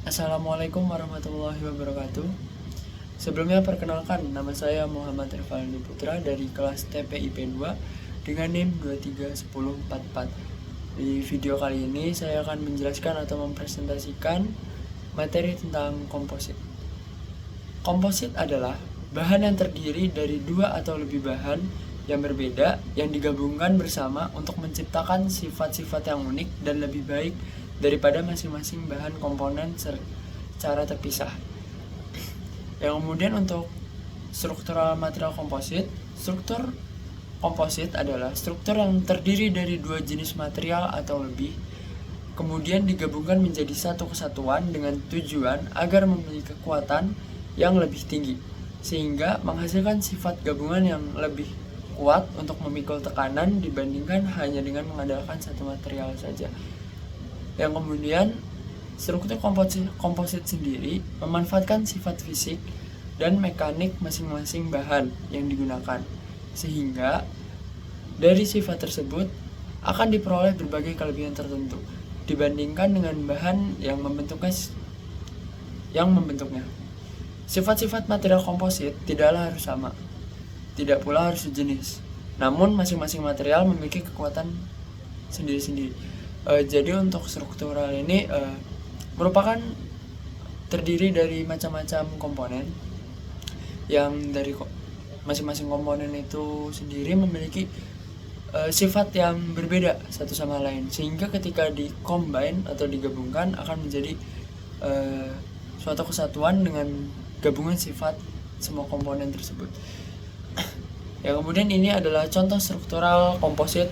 Assalamualaikum warahmatullahi wabarakatuh. Sebelumnya perkenalkan, nama saya Muhammad Rivaldi Putra dari kelas TPIP 2 dengan NIM 231044. Di video kali ini saya akan menjelaskan atau mempresentasikan materi tentang komposit. Komposit adalah bahan yang terdiri dari dua atau lebih bahan yang berbeda yang digabungkan bersama untuk menciptakan sifat-sifat yang unik dan lebih baik daripada masing-masing bahan komponen secara terpisah. Yang kemudian untuk struktural material komposit, struktur komposit adalah struktur yang terdiri dari dua jenis material atau lebih, kemudian digabungkan menjadi satu kesatuan dengan tujuan agar memiliki kekuatan yang lebih tinggi, sehingga menghasilkan sifat gabungan yang lebih kuat untuk memikul tekanan dibandingkan hanya dengan mengandalkan satu material saja. Yang kemudian struktur komposit sendiri memanfaatkan sifat fisik dan mekanik masing-masing bahan yang digunakan, sehingga dari sifat tersebut akan diperoleh berbagai kelebihan tertentu dibandingkan dengan bahan yang membentuknya. Sifat-sifat material komposit tidaklah harus sama, tidak pula harus sejenis. Namun masing-masing material memiliki kekuatan sendiri-sendiri. Jadi untuk struktural ini merupakan terdiri dari macam-macam komponen yang dari masing-masing komponen itu sendiri memiliki sifat yang berbeda satu sama lain, sehingga ketika di-combine atau digabungkan akan menjadi suatu kesatuan dengan gabungan sifat semua komponen tersebut. Yang kemudian ini adalah contoh struktural komposit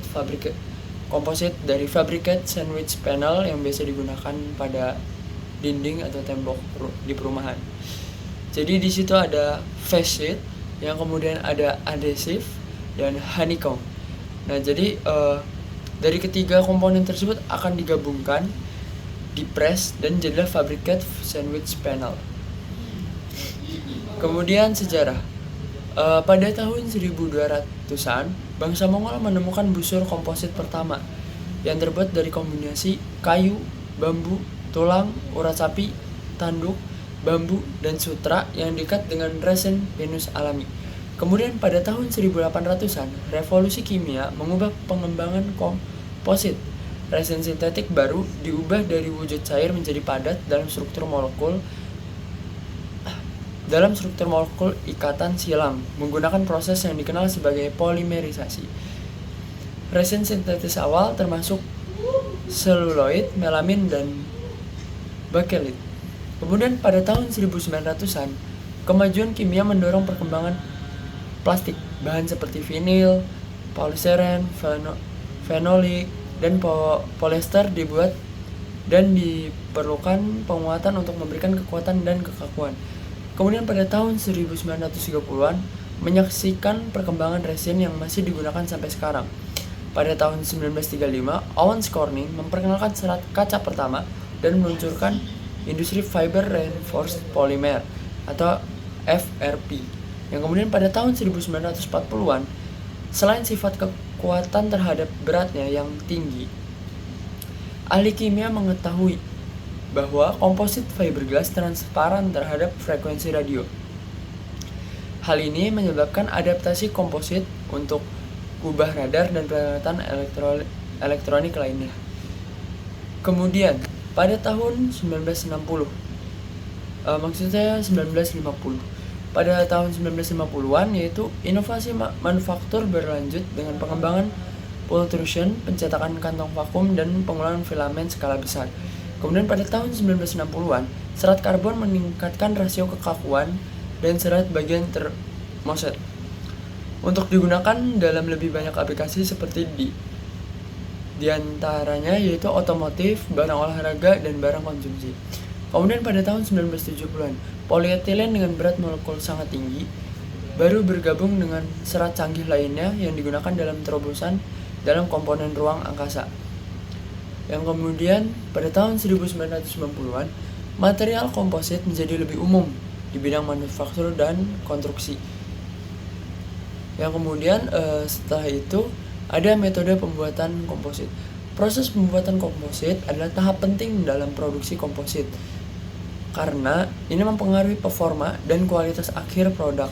dari fabricate sandwich panel yang biasa digunakan pada dinding atau tembok di perumahan. Jadi di situ ada facet, yang kemudian ada adhesive dan honeycomb. Nah, jadi dari ketiga komponen tersebut akan digabungkan, di-press dan jadilah fabricate sandwich panel. Kemudian sejarah. Pada tahun 1200-an, bangsa Mongol menemukan busur komposit pertama yang terbuat dari kombinasi kayu, bambu, tulang, urat sapi, tanduk, bambu, dan sutra yang diikat dengan resin pinus alami. Kemudian pada tahun 1800-an, revolusi kimia mengubah pengembangan komposit. Resin sintetik baru diubah dari wujud cair menjadi padat dalam struktur molekul ikatan silang menggunakan proses yang dikenal sebagai polimerisasi. Resin sintetis awal termasuk seluloid, melamin, dan bakelit. Kemudian pada tahun 1900-an, kemajuan kimia mendorong perkembangan plastik. Bahan seperti vinil, poliseren, fenolik, dan polyester dibuat dan diperlukan penguatan untuk memberikan kekuatan dan kekakuan. Kemudian pada tahun 1930-an menyaksikan perkembangan resin yang masih digunakan sampai sekarang. Pada tahun 1935, Owens Corning memperkenalkan serat kaca pertama dan meluncurkan industri Fiber Reinforced Polymer atau FRP. Yang kemudian pada tahun 1940-an, selain sifat kekuatan terhadap beratnya yang tinggi, ahli kimia mengetahui bahwa komposit fiberglass transparan terhadap frekuensi radio. Hal ini menyebabkan adaptasi komposit untuk kubah radar dan peralatan elektronik lainnya. Kemudian pada tahun 1950, pada tahun 1950-an, yaitu inovasi manufaktur berlanjut dengan pengembangan pultrusion, pencetakan kantong vakum, dan pengulangan filamen skala besar. Kemudian pada tahun 1960-an, serat karbon meningkatkan rasio kekakuan dan serat bagian termoset untuk digunakan dalam lebih banyak aplikasi seperti di antaranya yaitu otomotif, barang olahraga, dan barang konsumsi. Kemudian pada tahun 1970-an, polietilen dengan berat molekul sangat tinggi baru bergabung dengan serat canggih lainnya yang digunakan dalam terobosan dalam komponen ruang angkasa. Yang kemudian pada tahun 1990-an, material komposit menjadi lebih umum di bidang manufaktur dan konstruksi. Yang kemudian setelah itu ada metode pembuatan komposit. Proses pembuatan komposit adalah tahap penting dalam produksi komposit. karena ini mempengaruhi performa dan kualitas akhir produk.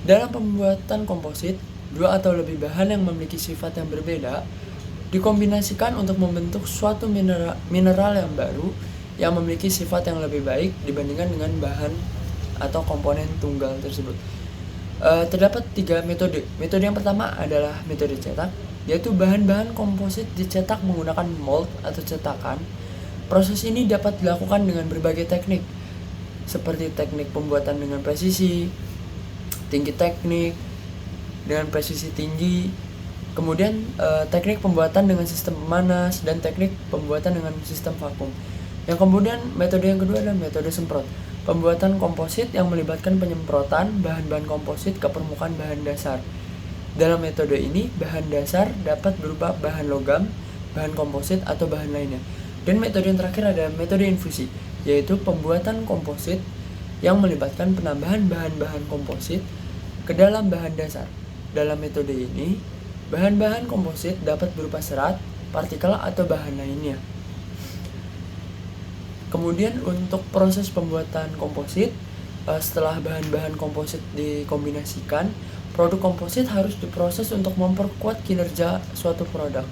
Dalam pembuatan komposit, dua atau lebih bahan yang memiliki sifat yang berbeda dikombinasikan untuk membentuk suatu mineral yang baru yang memiliki sifat yang lebih baik dibandingkan dengan bahan atau komponen tunggal tersebut. Terdapat 3 metode. Metode yang pertama adalah metode cetak, yaitu bahan-bahan komposit dicetak menggunakan mold atau cetakan. Proses ini dapat dilakukan dengan berbagai teknik, seperti teknik pembuatan dengan presisi, tinggi teknik, dengan presisi tinggi, kemudian teknik pembuatan dengan sistem pemanas, dan teknik pembuatan dengan sistem vakum. Yang kemudian metode yang kedua adalah metode semprot, pembuatan komposit yang melibatkan penyemprotan bahan-bahan komposit ke permukaan bahan dasar. Dalam metode ini, bahan dasar dapat berupa bahan logam, bahan komposit, atau bahan lainnya. Dan metode yang terakhir adalah metode infusi, yaitu pembuatan komposit yang melibatkan penambahan bahan-bahan komposit ke dalam bahan dasar. Dalam metode ini, bahan-bahan komposit dapat berupa serat, partikel, atau bahan lainnya. Kemudian untuk proses pembuatan komposit, setelah bahan-bahan komposit dikombinasikan, produk komposit harus diproses untuk memperkuat kinerja suatu produk.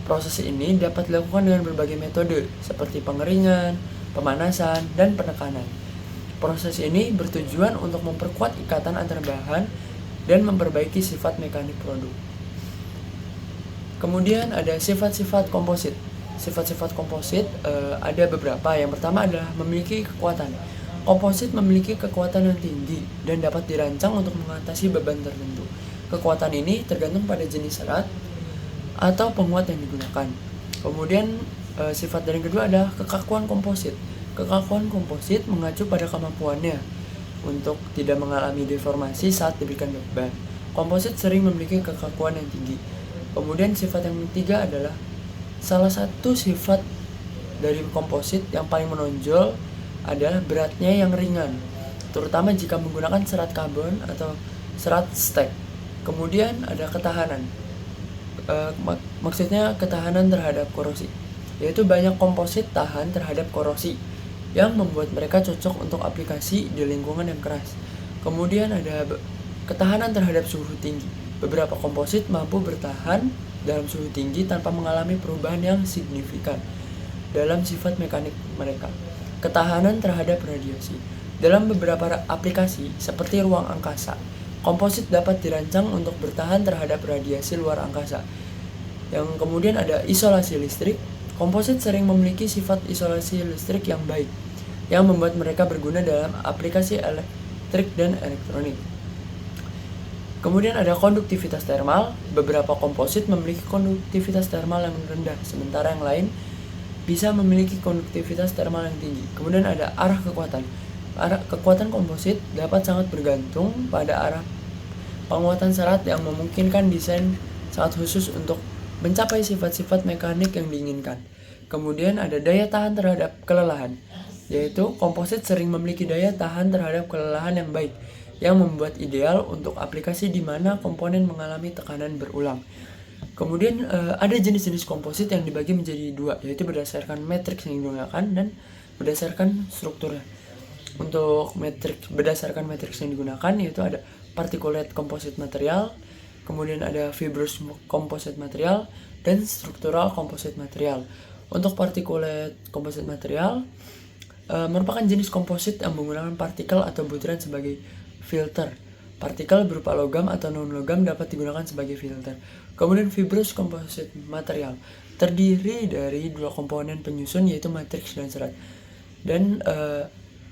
Proses ini dapat dilakukan dengan berbagai metode, seperti pengeringan, pemanasan, dan penekanan. Proses ini bertujuan untuk memperkuat ikatan antar bahan dan memperbaiki sifat mekanik produk. Kemudian ada sifat-sifat komposit. Sifat-sifat komposit ada beberapa. Yang pertama adalah memiliki kekuatan. Komposit memiliki kekuatan yang tinggi dan dapat dirancang untuk mengatasi beban tertentu. Kekuatan ini tergantung pada jenis serat atau penguat yang digunakan. Kemudian sifat dari yang kedua adalah kekakuan komposit. Kekakuan komposit mengacu pada kemampuannya untuk tidak mengalami deformasi saat diberikan beban. Komposit sering memiliki kekakuan yang tinggi. Kemudian sifat yang ketiga adalah salah satu sifat dari komposit yang paling menonjol adalah beratnya yang ringan, terutama jika menggunakan serat karbon atau serat stek. Kemudian ada ketahanan. Maksudnya ketahanan terhadap korosi, yaitu banyak komposit tahan terhadap korosi yang membuat mereka cocok untuk aplikasi di lingkungan yang keras. Kemudian ada ketahanan terhadap suhu tinggi. Beberapa komposit mampu bertahan dalam suhu tinggi tanpa mengalami perubahan yang signifikan dalam sifat mekanik mereka. Ketahanan terhadap radiasi. Dalam beberapa aplikasi seperti ruang angkasa, komposit dapat dirancang untuk bertahan terhadap radiasi luar angkasa. Yang kemudian ada isolasi listrik. Komposit sering memiliki sifat isolasi listrik yang baik, yang membuat mereka berguna dalam aplikasi elektrik dan elektronik. Kemudian ada konduktivitas termal. Beberapa komposit memiliki konduktivitas termal yang rendah, sementara yang lain bisa memiliki konduktivitas termal yang tinggi. Kemudian ada arah kekuatan. Kekuatan komposit dapat sangat bergantung pada arah penguatan serat yang memungkinkan desain sangat khusus untuk mencapai sifat-sifat mekanik yang diinginkan. Kemudian ada daya tahan terhadap kelelahan, yaitu komposit sering memiliki daya tahan terhadap kelelahan yang baik, yang membuat ideal untuk aplikasi di mana komponen mengalami tekanan berulang. Kemudian ada jenis-jenis komposit yang dibagi menjadi dua, yaitu berdasarkan matriks yang digunakan dan berdasarkan strukturnya. Untuk berdasarkan matriks yang digunakan yaitu ada particulate composite material, kemudian ada fibrous composite material, dan structural composite material. Untuk particulate composite material merupakan jenis komposit yang menggunakan partikel atau butiran sebagai filter. Partikel berupa logam atau non-logam dapat digunakan sebagai filter. Kemudian fibrous composite material terdiri dari dua komponen penyusun yaitu matriks dan serat. Dan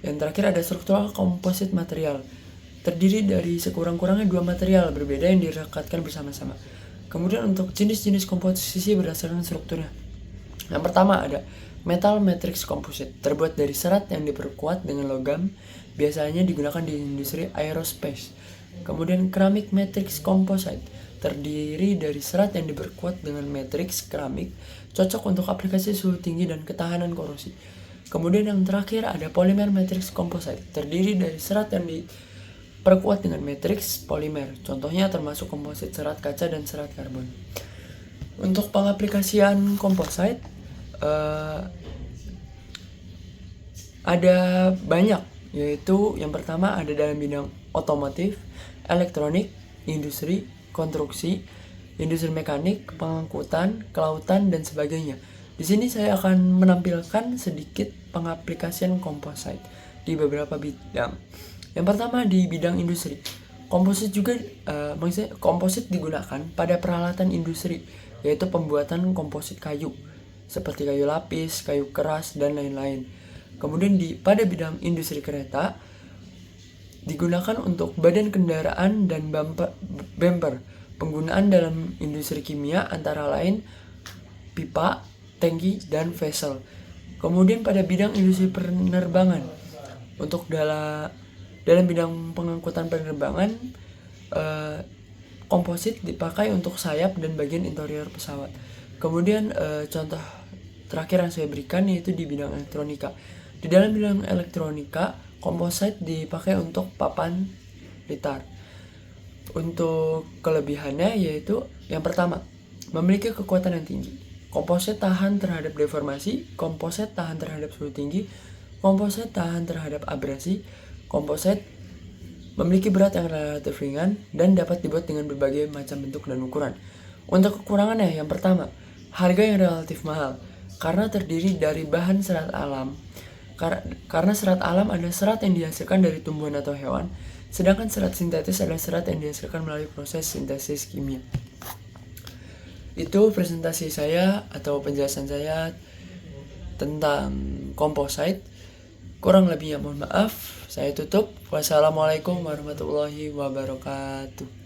yang terakhir ada struktural composite material, terdiri dari sekurang-kurangnya dua material berbeda yang direkatkan bersama-sama. Kemudian untuk jenis-jenis komposisi berdasarkan strukturnya. Yang pertama ada metal matrix composite, terbuat dari serat yang diperkuat dengan logam, biasanya digunakan di industri aerospace. Kemudian keramik matrix composite, terdiri dari serat yang diperkuat dengan matriks keramik, cocok untuk aplikasi suhu tinggi dan ketahanan korosi. Kemudian yang terakhir ada polymer matrix composite, terdiri dari serat yang diperkuat dengan matriks polimer. Contohnya termasuk komposit serat kaca dan serat karbon. Untuk pengaplikasian komposit, Ada banyak, yaitu yang pertama ada dalam bidang otomotif, elektronik, industri, konstruksi, industri mekanik, pengangkutan, kelautan, dan sebagainya. Di sini saya akan menampilkan sedikit pengaplikasian komposit di beberapa bidang. Yang pertama di bidang industri. Komposit juga maksudnya komposit digunakan pada peralatan industri, yaitu pembuatan komposit kayu seperti kayu lapis, kayu keras, dan lain-lain. Kemudian pada bidang industri kereta digunakan untuk badan kendaraan dan bumper. Penggunaan dalam industri kimia antara lain pipa, tangki, dan vessel. Kemudian pada bidang industri penerbangan, untuk dalam bidang pengangkutan penerbangan, komposit dipakai untuk sayap dan bagian interior pesawat. Kemudian contoh terakhir yang saya berikan yaitu di bidang elektronika. Di dalam bidang elektronika, komposit dipakai untuk papan litar. Untuk kelebihannya yaitu yang pertama, memiliki kekuatan yang tinggi. Komposit tahan terhadap deformasi, komposit tahan terhadap suhu tinggi, komposit tahan terhadap abrasi, komposit memiliki berat yang relatif ringan dan dapat dibuat dengan berbagai macam bentuk dan ukuran. Untuk kekurangannya, yang pertama, harga yang relatif mahal karena terdiri dari bahan serat alam. Karena serat alam adalah serat yang dihasilkan dari tumbuhan atau hewan, sedangkan serat sintetis adalah serat yang dihasilkan melalui proses sintesis kimia. Itu presentasi saya atau penjelasan saya tentang komposit. Kurang lebihnya mohon maaf. Saya tutup. Wassalamualaikum warahmatullahi wabarakatuh.